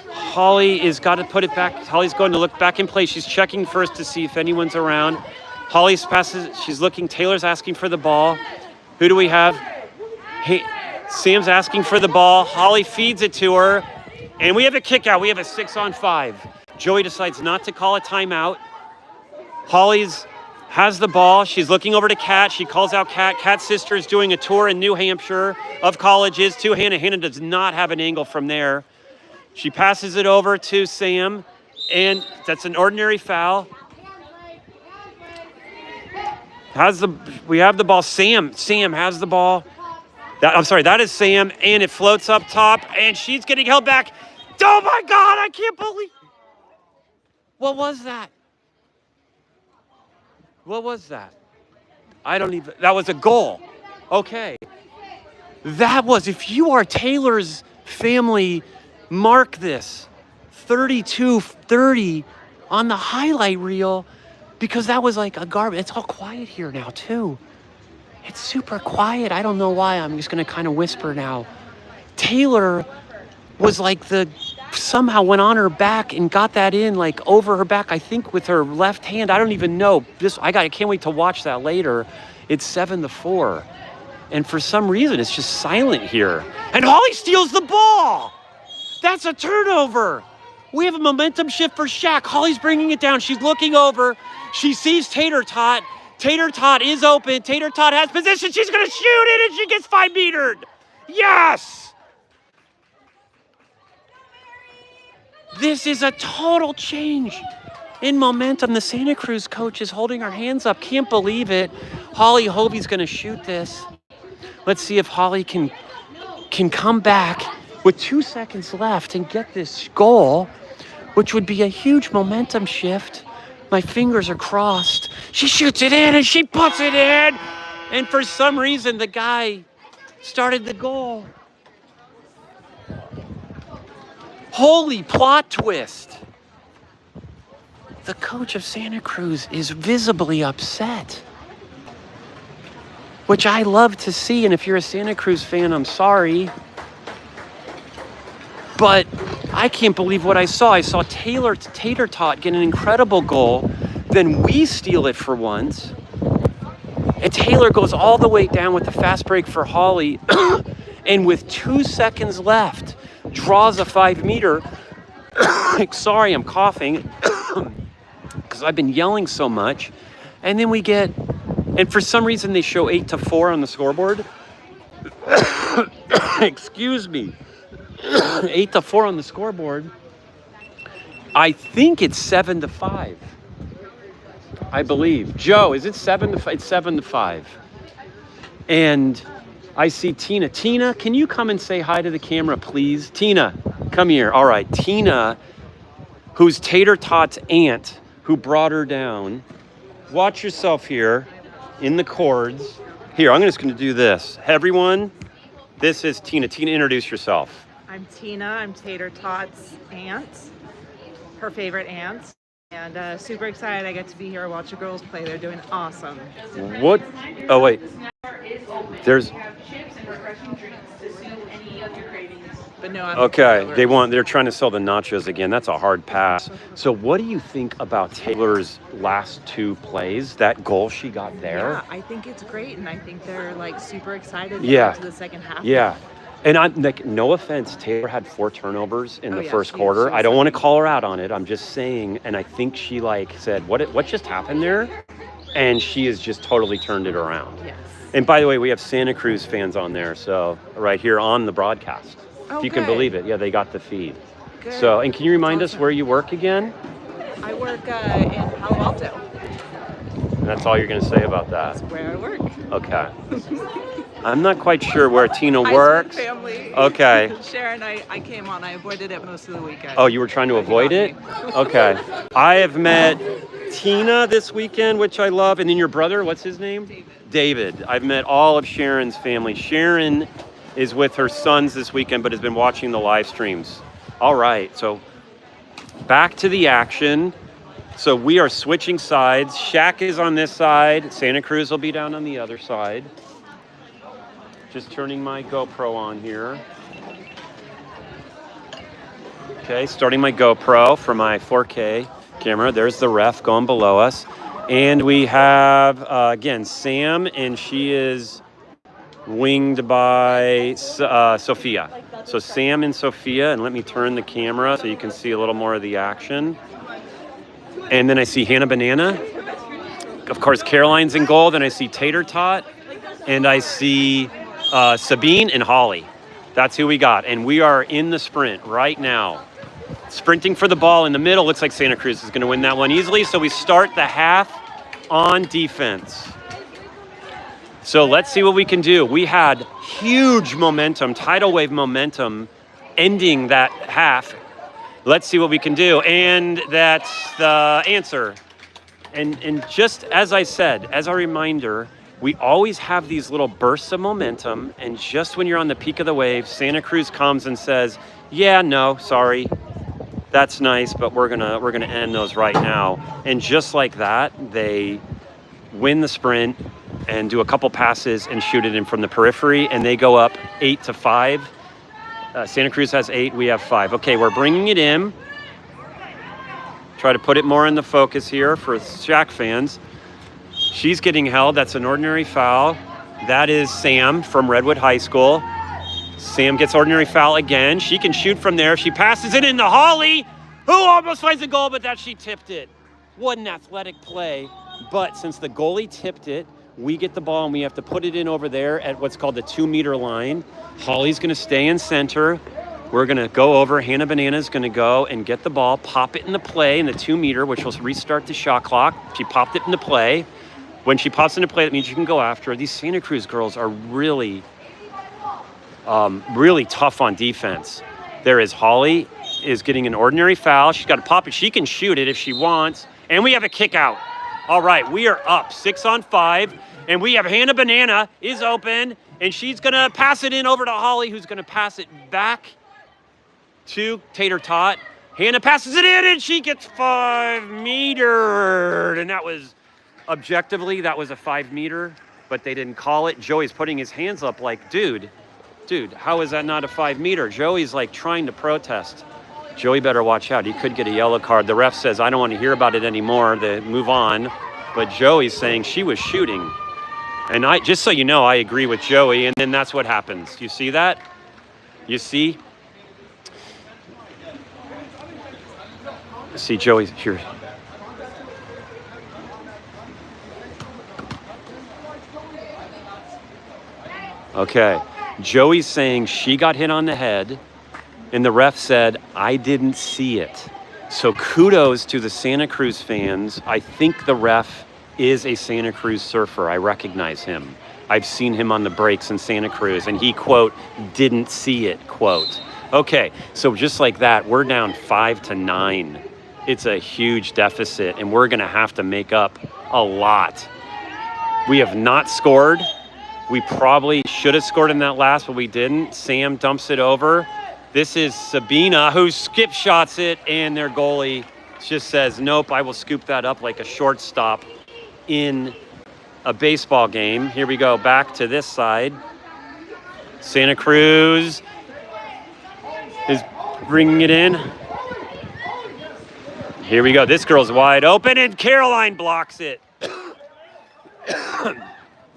Holly has got to put it back. Holly's going to look back in place. She's checking first to see if anyone's around. Holly's passes. She's looking. Taylor's asking for the ball. Who do we have? Hey, Sam's asking for the ball. Holly feeds it to her. And we have a kick out. We have a 6-on-5. Joey decides not to call a timeout. Holly's has the ball. She's looking over to Kat. She calls out Kat. Kat's sister is doing a tour in New Hampshire of colleges to Hannah. Hannah does not have an angle from there. She passes it over to Sam, and that's an ordinary foul. We have the ball. Sam has the ball. That is Sam, and it floats up top, and she's getting held back. Oh my God, I can't believe. What was that? What was that? That was a goal. Okay. That was, if you are Taylor's family, mark this. 32-30 on the highlight reel, because that was like a garbage. It's all quiet here now, too. It's super quiet. I don't know why. I'm just going to kind of whisper now. Taylor was like somehow went on her back and got that in like over her back, I think with her left hand. I don't even know. I can't wait to watch that later. It's 7-4. And for some reason, it's just silent here. And Holly steals the ball. That's a turnover. We have a momentum shift for SHAQ. Holly's bringing it down. She's looking over. She sees Tater Tot. Tater Tot is open. Tater Tot has position. She's going to shoot it, and she gets 5-metered. Yes! This is a total change in momentum. The Santa Cruz coach is holding her hands up. Can't believe it. Holly Hovey's going to shoot this. Let's see if Holly can come back with 2 seconds left and get this goal, which would be a huge momentum shift. My fingers are crossed. She shoots it in, and she puts it in. And for some reason, the guy started the goal. Holy plot twist. The coach of Santa Cruz is visibly upset, which I love to see. And if you're a Santa Cruz fan, I'm sorry. But I can't believe what I saw. I saw Tater Tot get an incredible goal. Then we steal it for once. And Taylor goes all the way down with the fast break for Holly. And with 2 seconds left, draws a 5-meter. Sorry, I'm coughing because I've been yelling so much. And then and for some reason they show 8-4 on the scoreboard. Excuse me. 8-4 on the scoreboard. I think it's 7-5. I believe. Joe, is it 7-5? It's 7-5. And I see Tina. Tina, can you come and say hi to the camera, please? Tina, come here. All right. Tina, who's Tater Tot's aunt, who brought her down. Watch yourself here in the cords. Here, I'm just going to do this. Everyone, this is Tina. Tina, introduce yourself. I'm Tina. I'm Tater Tot's aunt, her favorite aunt. And super excited I get to be here and watch the girls play. They're doing awesome. What? Oh, wait. There's... But no, I'm okay, they're trying to sell the nachos again. That's a hard pass. So what do you think about Taylor's last 2 plays, that goal she got there? Yeah, I think it's great, and I think they're like super excited to Yeah. get to the second half. Yeah. And I'm like, no offense, Taylor had 4 turnovers in the first she quarter. was I don't want to call her out on it. I'm just saying, and I think she like said, what just happened there? And she has just totally turned it around. Yes. And by the way, we have Santa Cruz fans on there, so right here on the broadcast. Oh, if you can good. believe it. Yeah, they got the feed. Good. So, and can you remind That's us awesome. where you work again? I work in Palo Alto. And that's all you're going to say about that? That's where I work. Okay. I'm not quite sure where Tina works. Family. Okay. Sharon, I came on. I avoided it most of the weekend. Oh, you were trying to avoid it? Okay. I have met Tina this weekend, which I love. And then your brother, what's his name? David. I've met all of Sharon's family. Sharon is with her sons this weekend, but has been watching the live streams. All right. So back to the action. So we are switching sides. SHAQ is on this side. Santa Cruz will be down on the other side. Just turning my GoPro on here. Okay, starting my GoPro for my 4K camera. There's the ref going below us. And we have, again, Sam, and she is winged by Sophia. So Sam and Sophia, and let me turn the camera so you can see a little more of the action. And then I see Hannah Banana. Of course, Caroline's in gold, and I see Tater Tot, and I see Sabine and Holly. That's who we got. And we are in the sprint right now. Sprinting for the ball in the middle. Looks like Santa Cruz is going to win that one easily. So we start the half on defense. So let's see what we can do. We had huge momentum, tidal wave momentum, ending that half. Let's see what we can do. And that's the answer. And just as I said, as a reminder, we always have these little bursts of momentum. And just when you're on the peak of the wave, Santa Cruz comes and says, yeah, no, sorry. That's nice, but we're gonna end those right now. And just like that, they win the sprint and do a couple passes and shoot it in from the periphery, and they go up 8-5. Santa Cruz has 8, we have 5. Okay, we're bringing it in. Try to put it more in the focus here for SHAQ fans. She's getting held. That's an ordinary foul. That is Sam from Redwood High School. Sam gets ordinary foul again. She can shoot from there. She passes it into Holly, who almost finds a goal, but that she tipped it. What an athletic play. But since the goalie tipped it, we get the ball and we have to put it in over there at what's called the 2-meter line. Holly's going to stay in center. We're going to go over. Hannah Banana's going to go and get the ball, pop it into play in the 2-meter, which will restart the shot clock. She popped it into play. When she pops into play, that means you can go after her. These Santa Cruz girls are really tough on defense. There is Holly is getting an ordinary foul. She's got to pop it. She can shoot it if she wants. And we have a kick out. All right, we are up 6-on-5. And we have Hannah Banana is open. And she's going to pass it in over to Holly, who's going to pass it back to Tater Tot. Hannah passes it in, and she gets 5-metered. And that was, objectively, that was a 5-meter. But they didn't call it. Joey's putting his hands up like, dude, how is that not a 5-meter? Joey's like trying to protest. Joey better watch out. He could get a yellow card. The ref says, I don't want to hear about it anymore. They move on. But Joey's saying she was shooting. And just so you know, I agree with Joey. And then that's what happens. You see that? You see? See Joey's here. Okay. Joey's saying she got hit on the head, and the ref said, I didn't see it. So kudos to the Santa Cruz fans. I think the ref is a Santa Cruz surfer. I recognize him. I've seen him on the breaks in Santa Cruz, and he, quote, didn't see it, quote. Okay, so just like that, we're down 5-9. It's a huge deficit, and we're going to have to make up a lot. We have not scored. We probably should have scored in that last, but we didn't. Sam dumps it over. This is Sabina, who skip shots it, and their goalie just says, nope, I will scoop that up like a shortstop in a baseball game. Here we go, back to this side. Santa Cruz is bringing it in. Here we go. This girl's wide open, and Caroline blocks it.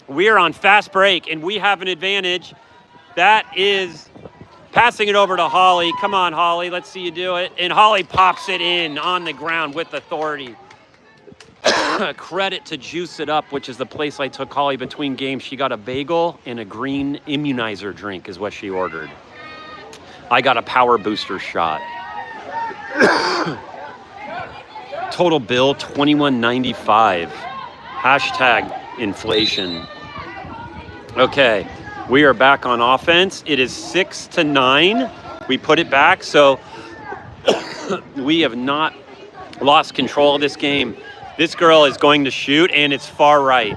We are on fast break, and we have an advantage. That is Passing it over to Holly. Come on, Holly. Let's see you do it. And Holly pops it in on the ground with authority. Credit to Juice It Up, which is the place I took Holly between games. She got a bagel and a green immunizer drink is what she ordered. I got a power booster shot. Total bill, $21.95. Hashtag inflation. Okay, we are back on offense. It is 6-9. We put it back, so we have not lost control of this game. This girl is going to shoot, and it's far right.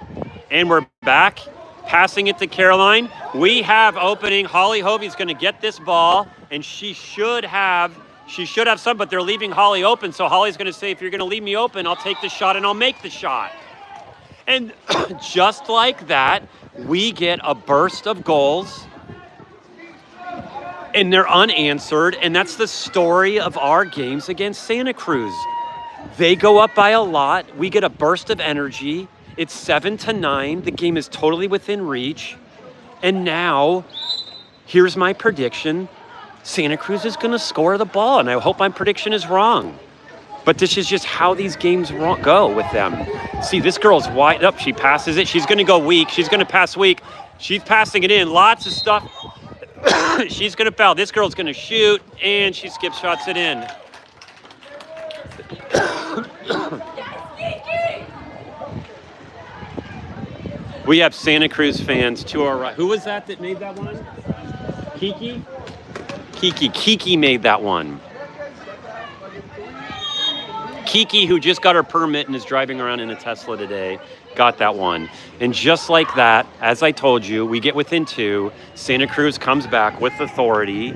And we're back, passing it to Caroline. We have opening. Holly Hovey's going to get this ball, and she should have some, but they're leaving Holly open. So Holly's going to say, if you're going to leave me open, I'll take the shot and I'll make the shot. And just like that, we get a burst of goals, and they're unanswered. And that's the story of our games against Santa Cruz. They go up by a lot. We get a burst of energy. It's 7-9. The game is totally within reach. And now, here's my prediction. Santa Cruz is going to score the ball, and I hope my prediction is wrong. But this is just how these games go with them. See, this girl's wide up. She passes it. She's going to go weak. She's going to pass weak. She's passing it in. Lots of stuff. She's going to foul. This girl's going to shoot, and she skip shots it in. We have Santa Cruz fans to our right. Who was that made that one? Kiki? Kiki made that one. Kiki, who just got her permit and is driving around in a Tesla today, got that one. And just like that, as I told you, we get within 2. Santa Cruz comes back with authority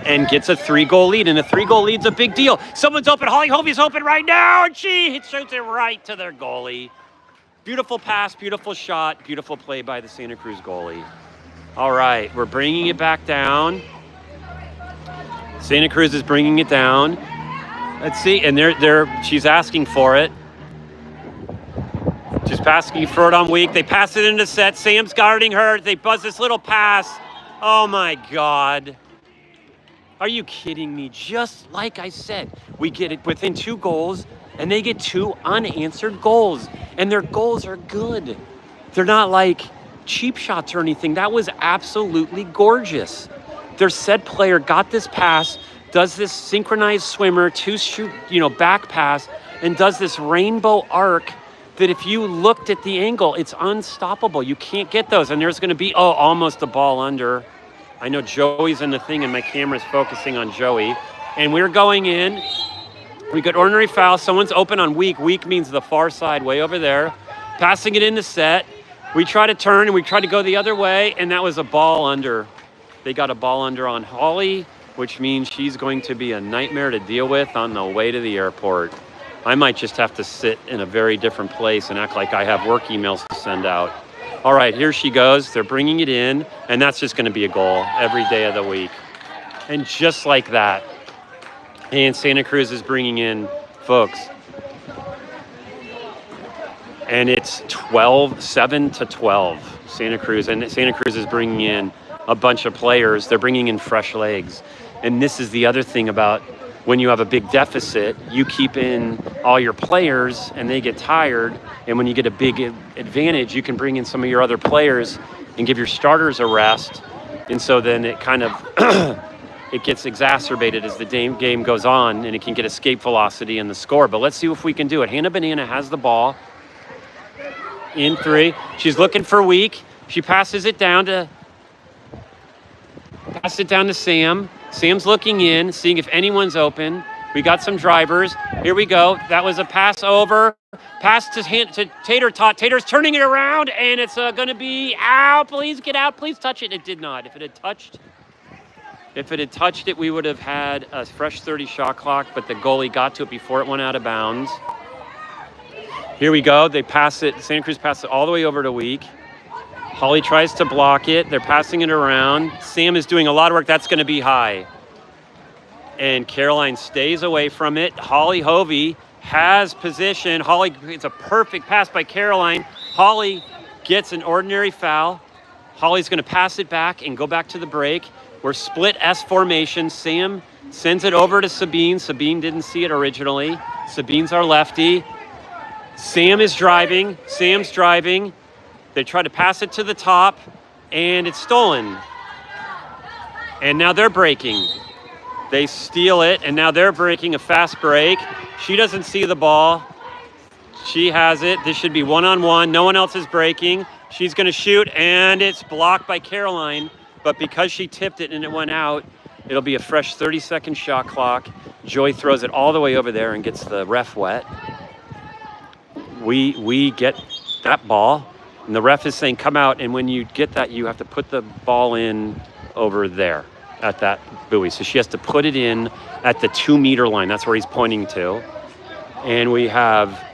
and gets a 3-goal lead. And a 3-goal lead's a big deal. Someone's open. Holly Hovey's open right now, and she shoots it right to their goalie. Beautiful pass, beautiful shot, beautiful play by the Santa Cruz goalie. All right, we're bringing it back down. Santa Cruz is bringing it down. Let's see, and she's asking for it. She's asking for it on weak. They pass it into set. Sam's guarding her. They buzz this little pass. Oh my God. Are you kidding me? Just like I said, we get it within 2 goals, and they get 2 unanswered goals. And their goals are good. They're not like cheap shots or anything. That was absolutely gorgeous. Their set player got this pass, does this synchronized swimmer, 2-shoot, back pass, and does this rainbow arc that if you looked at the angle, it's unstoppable. You can't get those. And there's going to be, almost a ball under. I know Joey's in the thing, and my camera's focusing on Joey. And we're going in. We got ordinary foul. Someone's open on weak. Weak means the far side, way over there. Passing it in the set. We try to turn, and we try to go the other way, and that was a ball under. They got a ball under on Holly, which means she's going to be a nightmare to deal with on the way to the airport. I might just have to sit in a very different place and act like I have work emails to send out. All right, here she goes. They're bringing it in, and that's just going to be a goal every day of the week. And just like that, and Santa Cruz is bringing in folks. And it's 7-12, Santa Cruz. And Santa Cruz is bringing in a bunch of players. They're bringing in fresh legs. And this is the other thing about when you have a big deficit, you keep in all your players and they get tired. And when you get a big advantage, you can bring in some of your other players and give your starters a rest. And so then it kind of it gets exacerbated as the game goes on, and it can get escape velocity in the score. But let's see if we can do it. Hannah Banana has the ball in 3. She's looking for weak. She passes it down to Sam. Sam's looking in, seeing if anyone's open. We got some drivers. Here we go. That was a pass over. Pass to Tater Tot. Tater's turning it around, and it's going to be out. Please get out. Please touch it. It did not. If it had touched it, we would have had a fresh 30 shot clock, but the goalie got to it before it went out of bounds. Here we go. They pass it. Santa Cruz passed it all the way over to Week. Holly tries to block it. They're passing it around. Sam is doing a lot of work. That's going to be high. And Caroline stays away from it. Holly Hovey has position. It's a perfect pass by Caroline. Holly gets an ordinary foul. Holly's going to pass it back and go back to the break. We're split S formation. Sam sends it over to Sabine. Sabine didn't see it originally. Sabine's our lefty. Sam is driving. Sam's driving. They try to pass it to the top, and it's stolen. And now they're breaking. They steal it, and now they're breaking a fast break. She doesn't see the ball. She has it. This should be one-on-one. No one else is breaking. She's going to shoot, and it's blocked by Caroline. But because she tipped it and it went out, it'll be a fresh 30-second shot clock. Joey throws it all the way over there and gets the ref wet. We get that ball, and the ref is saying, come out, and when you get that, you have to put the ball in over there at that buoy. So she has to put it in at the 2-meter line. That's where he's pointing to. And we have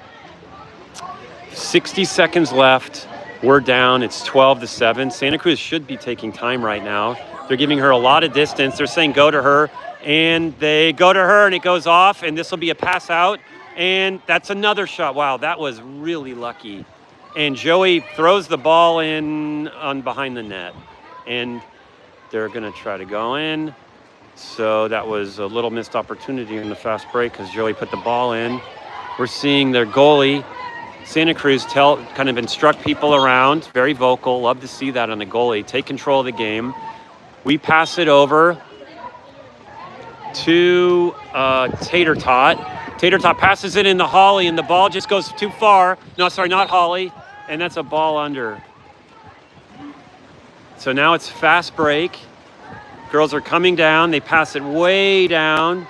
60 seconds left. We're down. It's 12-7. Santa Cruz should be taking time right now. They're giving her a lot of distance. They're saying go to her, and they go to her, and it goes off, and this will be a pass out, and that's another shot. Wow, that was really lucky. And Joey throws the ball in on behind the net, and they're going to try to go in. So that was a little missed opportunity in the fast break because Joey put the ball in. We're seeing their goalie, Santa Cruz, kind of instruct people around. Very vocal. Love to see that on the goalie. Take control of the game. We pass it over to Tater Tot. Tater Tot passes it into Holly, and the ball just goes too far. No, sorry, not Holly. And that's a ball under. So now it's fast break. Girls are coming down. They pass it way down.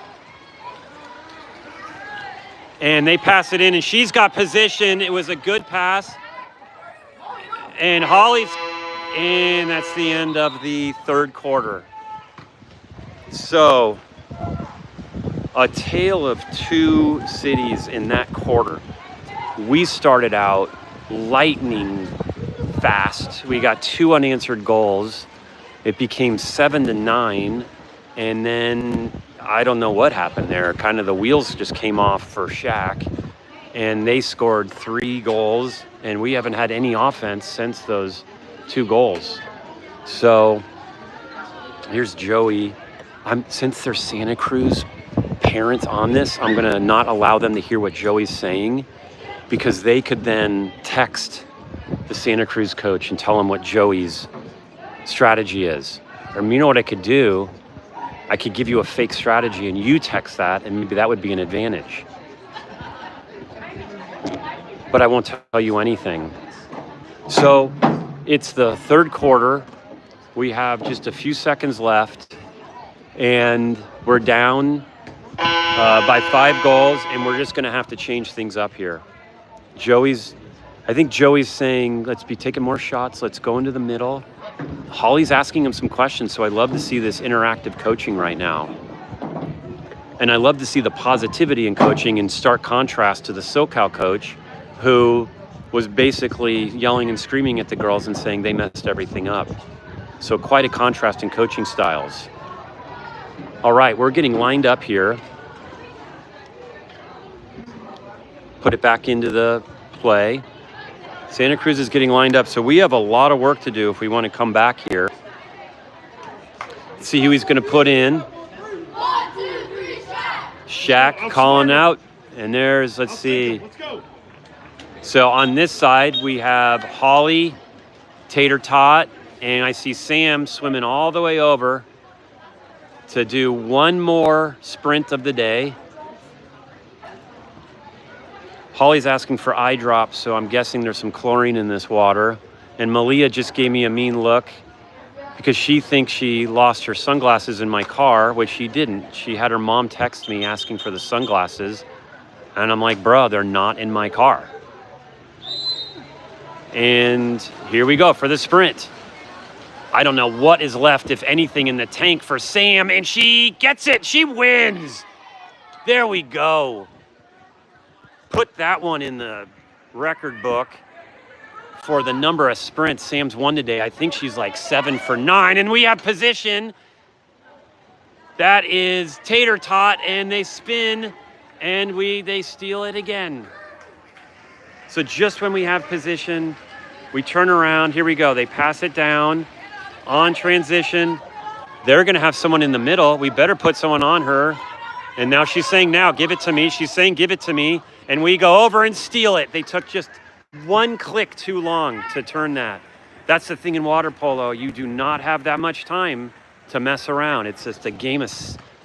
And they pass it in, and she's got position. It was a good pass. And Holly's, and that's the end of the third quarter. So, a tale of two cities in that quarter. We started out lightning fast. We got 2 unanswered goals. It became 7-9, and then I don't know what happened there. Kind of the wheels just came off for SHAQ, and they scored 3 goals, and we haven't had any offense since those 2 goals. So here's Joey. Since there's Santa Cruz parents on this, I'm going to not allow them to hear what Joey's saying, because they could then text the Santa Cruz coach and tell him what Joey's strategy is. Or you know what I could do? I could give you a fake strategy and you text that, and maybe that would be an advantage. But I won't tell you anything. So it's the third quarter. We have just a few seconds left, and we're down by 5 goals, and we're just going to have to change things up here. I think Joey's saying, let's be taking more shots. Let's go into the middle. Holly's asking him some questions, so I love to see this interactive coaching right now. And I love to see the positivity in coaching in stark contrast to the SoCal coach, who was basically yelling and screaming at the girls and saying they messed everything up. So quite a contrast in coaching styles. All right, we're getting lined up here. Put it back into the play. Santa Cruz is getting lined up, so we have a lot of work to do if we want to come back here. Let's see who he's going to put in. 1, 2, 3, SHAQ calling out, and there's, let's see. So on this side, we have Holly, Tater Tot, and I see Sam swimming all the way over to do one more sprint of the day. Holly's asking for eye drops, so I'm guessing there's some chlorine in this water. And Malia just gave me a mean look because she thinks she lost her sunglasses in my car, which she didn't. She had her mom text me asking for the sunglasses. And I'm like, bro, they're not in my car. And here we go for the sprint. I don't know what is left, if anything, in the tank for Sam, and she gets it. She wins. There we go. Put that one in the record book for the number of sprints Sam's won today. I think she's like 7 for 9, and we have position. That is Tater Tot, and they spin, and they steal it again. So just when we have position, we turn around. Here we go. They pass it down on transition. They're going to have someone in the middle. We better put someone on her. And now she's saying, now, give it to me. She's saying, give it to me. And we go over and steal it. They took just one click too long to turn that. That's the thing in water polo. You do not have that much time to mess around. It's just a game of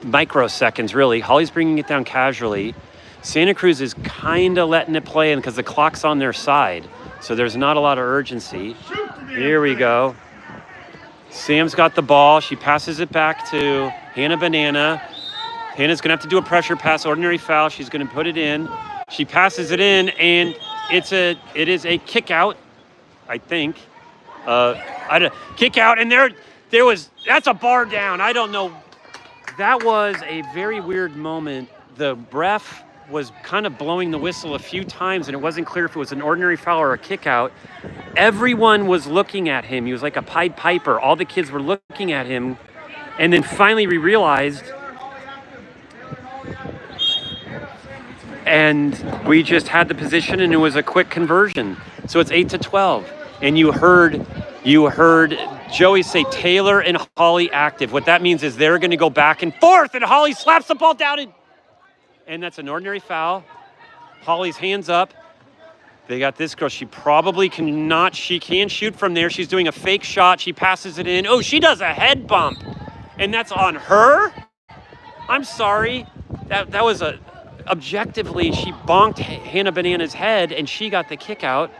microseconds, really. Holly's bringing it down casually. Santa Cruz is kind of letting it play because the clock's on their side. So there's not a lot of urgency. Here we go. Sam's got the ball. She passes it back to Hannah Banana. Hannah's going to have to do a pressure pass, ordinary foul. She's going to put it in. She passes it in, and it is a kick out, I think. Kick out, and that's a bar down. I don't know. That was a very weird moment. The ref was kind of blowing the whistle a few times, and it wasn't clear if it was an ordinary foul or a kick out. Everyone was looking at him. He was like a Pied Piper. All the kids were looking at him. And then finally we realized, and we just had the position, and it was a quick conversion. So it's 8-12. And you heard Joey say Taylor and Holly active. What that means is they're going to go back and forth, and Holly slaps the ball down, and that's an ordinary foul. Holly's hands up. They got this girl. She probably cannot. She can shoot from there. She's doing a fake shot. She passes it in. Oh, she does a head bump, and that's on her? I'm sorry. That was objectively, she bonked Hannah Banana's head, and she got the kick out.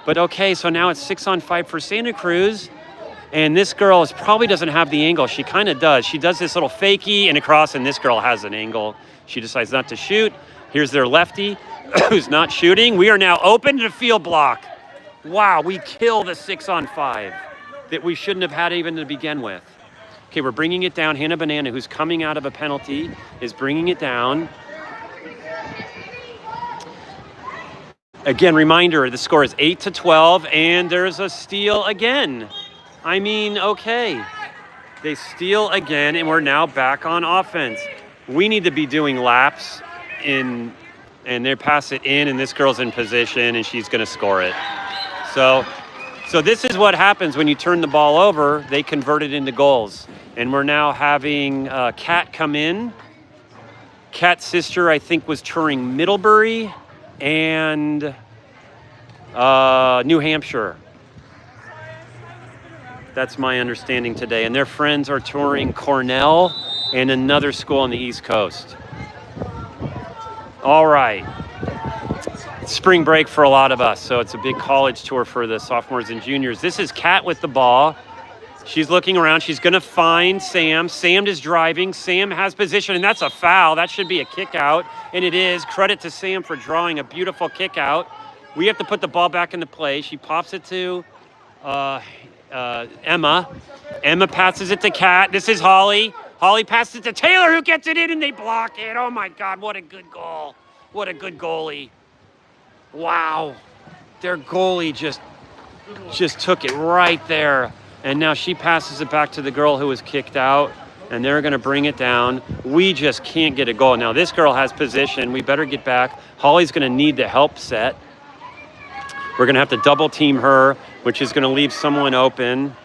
But okay, so now it's 6-on-5 for Santa Cruz. And this girl probably doesn't have the angle. She kind of does. She does this little fakie and across, and this girl has an angle. She decides not to shoot. Here's their lefty who's not shooting. We are now open to field block. Wow, we kill the 6-on-5 that we shouldn't have had even to begin with. Okay, we're bringing it down. Hannah Banana, who's coming out of a penalty, is bringing it down. Again, reminder, the score is 8-12, and there's a steal again. I mean, okay. They steal again, and we're now back on offense. We need to be doing laps and they pass it in, and this girl's in position, and she's going to score it. So this is what happens when you turn the ball over. They convert it into goals. And we're now having Kat come in. Kat's sister, I think, was touring Middlebury and New Hampshire. That's my understanding today. And their friends are touring Cornell and another school on the East Coast. All right. It's spring break for a lot of us, so it's a big college tour for the sophomores and juniors. This is Kat with the ball. She's looking around. She's going to find Sam. Sam is driving. Sam has position, and that's a foul. That should be a kick out, and it is. Credit to Sam for drawing a beautiful kick out. We have to put the ball back into play. She pops it to Emma. Emma passes it to Kat. This is Holly. Holly passes it to Taylor, who gets it in, and they block it. Oh, my God, what a good goal. What a good goalie. Wow. Their goalie just took it right there. And now she passes it back to the girl who was kicked out, and they're going to bring it down. We just can't get a goal. Now, this girl has position. We better get back. Holly's going to need the help set. We're going to have to double team her, which is going to leave someone open.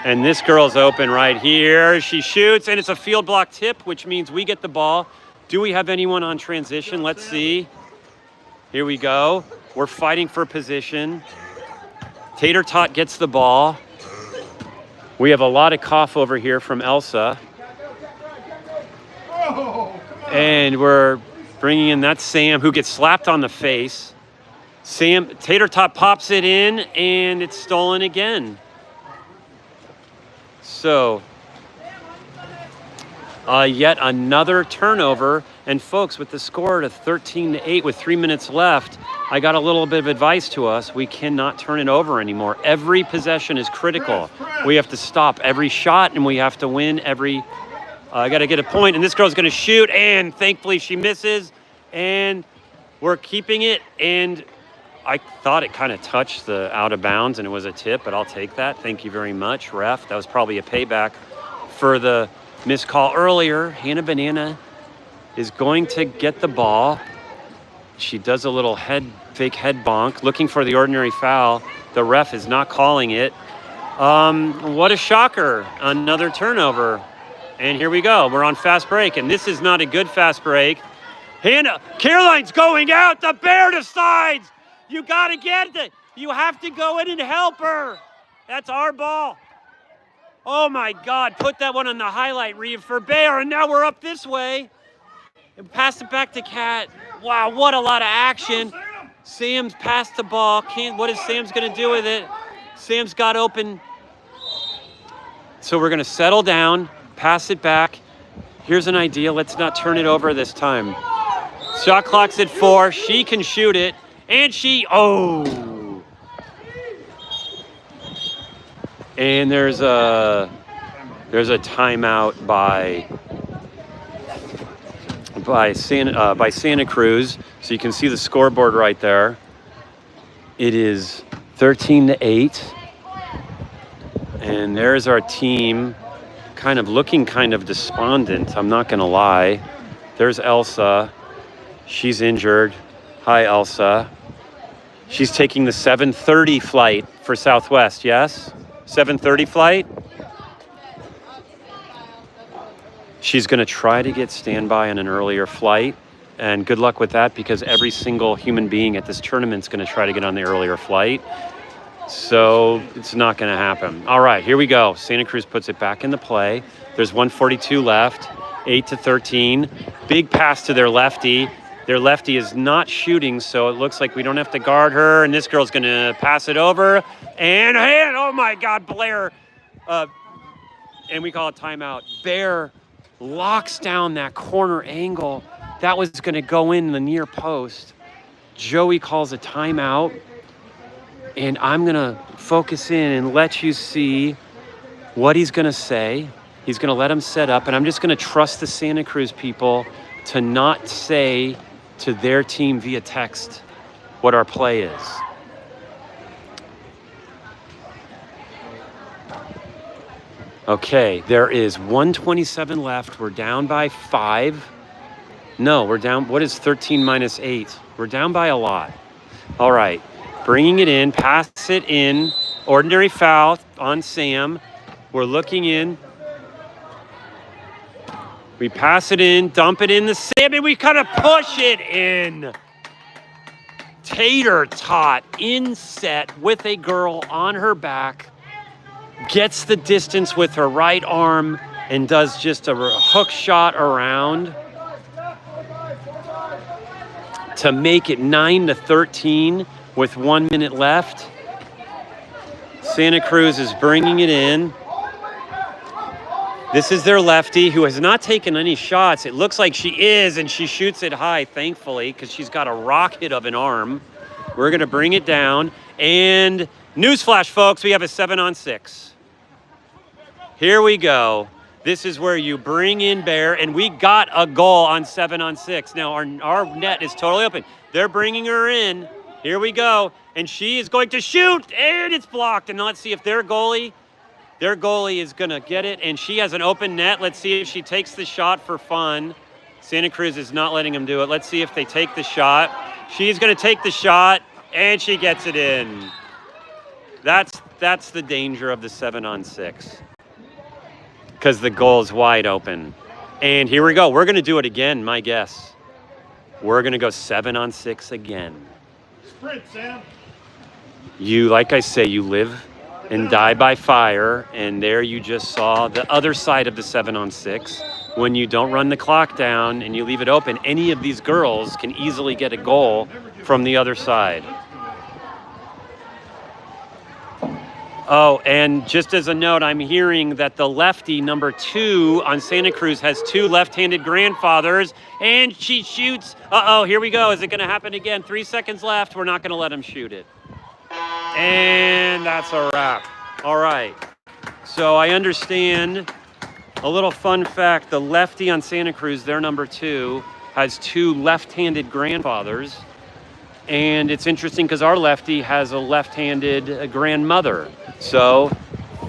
And this girl's open right here. She shoots, and it's a field block tip, which means we get the ball. Do we have anyone on transition? Let's see. Here we go. We're fighting for position. Tater Tot gets the ball. We have a lot of cough over here from Elsa. And we're bringing in, that's Sam, who gets slapped on the face. Tater Tot pops it in, and it's stolen again. So, yet another turnover. And folks, with the score to 13-8 with 3 minutes left, I got a little bit of advice to us. We cannot turn it over anymore. Every possession is critical. We have to stop every shot, and we have to win every... I got to get a point, and this girl's going to shoot, and thankfully she misses, and we're keeping it, and I thought it kind of touched the out of bounds, and it was a tip, but I'll take that. Thank you very much, ref. That was probably a payback for the missed call earlier. Hannah Banana is going to get the ball. She does a little fake head bonk, looking for the ordinary foul. The ref is not calling it. What a shocker. Another turnover. And here we go. We're on fast break, and this is not a good fast break. Hannah, Caroline's going out. The bear decides. You got to get it. You have to go in and help her. That's our ball. Oh, my God. Put that one on the highlight reel for Bear, and now we're up this way. And pass it back to Kat. Wow, what a lot of action. Sam's passed the ball. What is Sam's going to do with it? Sam's got open. So we're going to settle down, pass it back. Here's an idea. Let's not turn it over this time. Shot clock's at 4. She can shoot it. And And there's a timeout by Santa Cruz. So you can see the scoreboard right there. It is 13-8. And there's our team looking kind of despondent. I'm not going to lie. There's Elsa. She's injured. Hi, Elsa. She's taking the 7:30 flight for Southwest, yes? 7:30 flight? She's going to try to get standby on an earlier flight. And good luck with that, because every single human being at this tournament is going to try to get on the earlier flight. So it's not going to happen. All right, here we go. Santa Cruz puts it back into play. There's 1:42 left, 8-13. Big pass to their lefty. Their lefty is not shooting, so it looks like we don't have to guard her. And this girl's going to pass it over. And oh my God, Blair. And we call it timeout. Bear locks down that corner angle. That was going to go in the near post. Joey calls a timeout. And I'm going to focus in and let you see what he's going to say. He's going to let him set up. And I'm just going to trust the Santa Cruz people to not say to their team via text what our play is. Okay, there is 1:27 left. We're down by 5. No, we're down. What is 13 minus 8? We're down by a lot. All right. Bringing it in, pass it in, ordinary foul on Sam. We're looking in. We pass it in, dump it in the Sam, and we kind of push it in. Tater tot in set with a girl on her back, gets the distance with her right arm, and does just a hook shot around to make it 9-13. With 1 minute left. Santa Cruz is bringing it in. This is their lefty, who has not taken any shots. It looks like she is, and she shoots it high, thankfully, because she's got a rocket of an arm. We're going to bring it down. And newsflash, folks, we have a 7-on-6. Here we go. This is where you bring in Bear, and we got a goal on 7-on-6. Now, our net is totally open. They're bringing her in. Here we go, and she is going to shoot, and it's blocked. And let's see if their goalie is going to get it, and she has an open net. Let's see if she takes the shot for fun. Santa Cruz is not letting them do it. Let's see if they take the shot. She's going to take the shot, and she gets it in. That's the danger of the 7-on-6, because the goal is wide open. And here we go. We're going to do it again, my guess. We're going to go 7-on-6 again. Sprint, Sam. You, like I say, you live and die by fire, and there you just saw the other side of the 7-on-6. When you don't run the clock down and you leave it open, any of these girls can easily get a goal from the other side. Oh, and just as a note, I'm hearing that the lefty, number 2 on Santa Cruz, has 2 left-handed grandfathers, and she shoots. Uh-oh, here we go. Is it going to happen again? 3 seconds left. We're not going to let him shoot it. And that's a wrap. All right. So I understand a little fun fact. The lefty on Santa Cruz, their number 2, has 2 left-handed grandfathers. And it's interesting because our lefty has a left-handed grandmother. So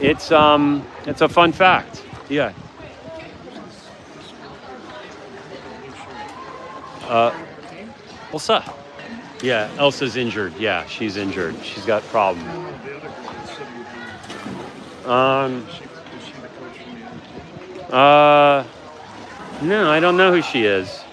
it's a fun fact. Yeah. Elsa. Yeah, Elsa's injured. Yeah, she's injured. She's got problems. No, I don't know who she is.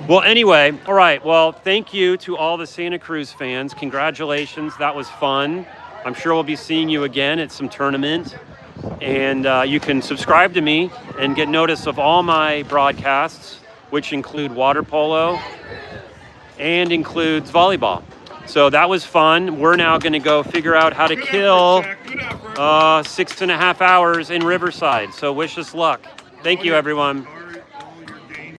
Well, anyway, all right. Well, thank you to all the Santa Cruz fans. Congratulations. That was fun. I'm sure we'll be seeing you again at some tournament. And you can subscribe to me and get notice of all my broadcasts, which include water polo and includes volleyball. So that was fun. We're now going to go figure out how to kill 6.5 hours in Riverside. So wish us luck. Thank you, everyone.